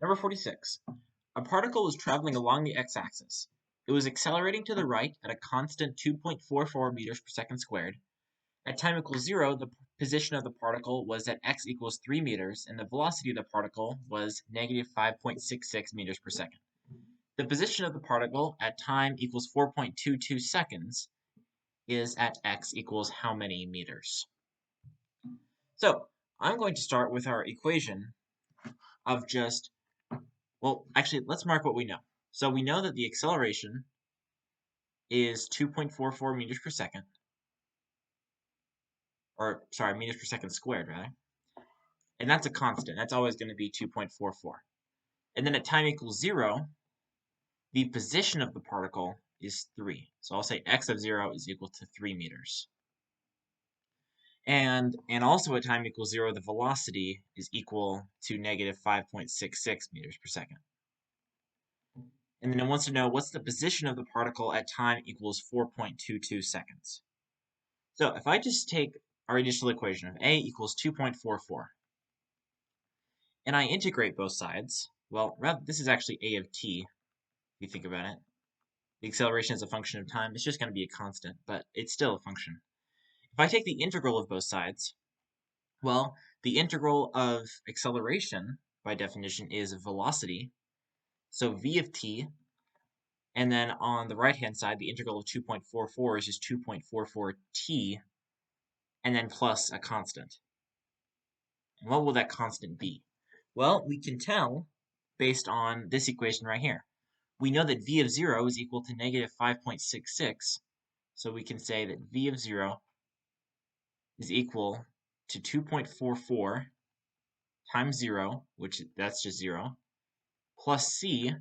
Number 46. A particle was traveling along the x-axis. It was accelerating to the right at a constant 2.44 meters per second squared. At time equals 0, the position of the particle was at x equals 3 meters, and the velocity of the particle was negative 5.66 meters per second. The position of the particle at time equals 4.22 seconds is at x equals how many meters? So I'm going to start with our equation of just, well, actually, let's mark what we know. So we know that the acceleration is 2.44 meters per second, or sorry, meters per second squared, rather. And that's a constant. That's always going to be 2.44. And then at time equals 0, the position of the particle is 3. So I'll say x of 0 is equal to 3 meters. And also at time equals 0, the velocity is equal to negative 5.66 meters per second. And then it wants to know what's the position of the particle at time equals 4.22 seconds. So if I just take our initial equation of a equals 2.44, and I integrate both sides, well, this is actually a of t, if you think about it. The acceleration is a function of time. It's just going to be a constant, but it's still a function. If I take the integral of both sides, well, the integral of acceleration, by definition, is velocity. So v of t, and then on the right-hand side, the integral of 2.44 is just 2.44 t, and then plus a constant. And what will that constant be? Well, we can tell based on this equation right here. We know that v of 0 is equal to negative 5.66, so we can say that v of 0 is equal to 2.44 times 0, which that's just 0, plus c,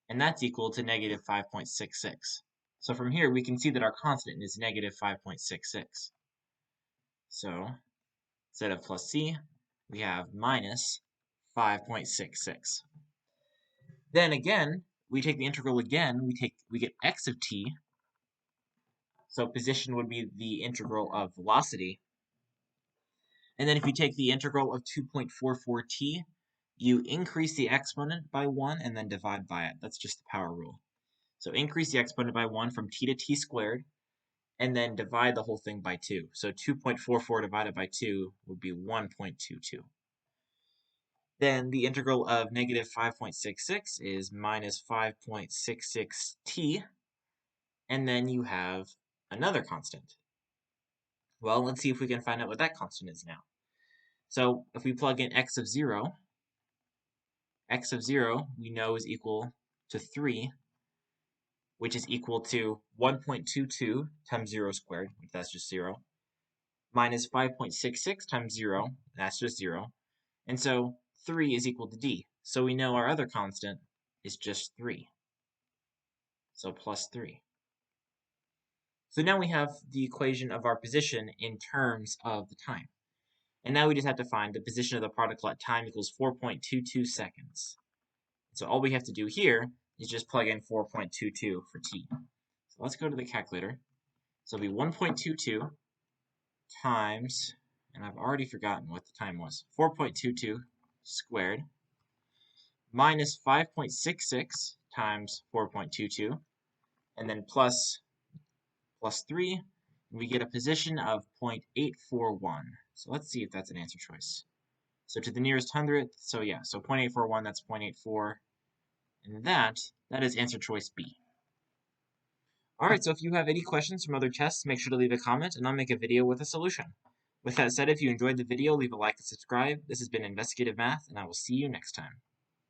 and that's equal to negative 5.66. So from here, we can see that our constant is negative 5.66. So instead of plus c, we have minus 5.66. Then again, we take the integral again, we get x of t. So position would be the integral of velocity. And then if you take the integral of 2.44t, you increase the exponent by 1 and then divide by it. That's just the power rule. So increase the exponent by 1 from t to t squared, and then divide the whole thing by 2. So 2.44 divided by 2 would be 1.22. Then the integral of negative 5.66 is minus 5.66t, and then you have another constant. Well, let's see if we can find out what that constant is now. So if we plug in x of 0 we know is equal to 3, which is equal to 1.22 times 0 squared, that's just 0, minus 5.66 times 0, that's just 0, and so 3 is equal to d. So we know our other constant is just 3. So plus 3. So now we have the equation of our position in terms of the time. And now we just have to find the position of the particle at time equals 4.22 seconds. So all we have to do here is just plug in 4.22 for t. So let's go to the calculator. So it'll be 1.22 times, and I've already forgotten what the time was, 4.22 squared minus 5.66 times 4.22, and then plus 3, and we get a position of 0.841. So let's see if that's an answer choice. So to the nearest hundredth, so yeah, so 0.841, that's 0.84, and that is answer choice B. Alright, so if you have any questions from other tests, make sure to leave a comment, and I'll make a video with a solution. With that said, if you enjoyed the video, leave a like and subscribe. This has been Investigative Math, and I will see you next time.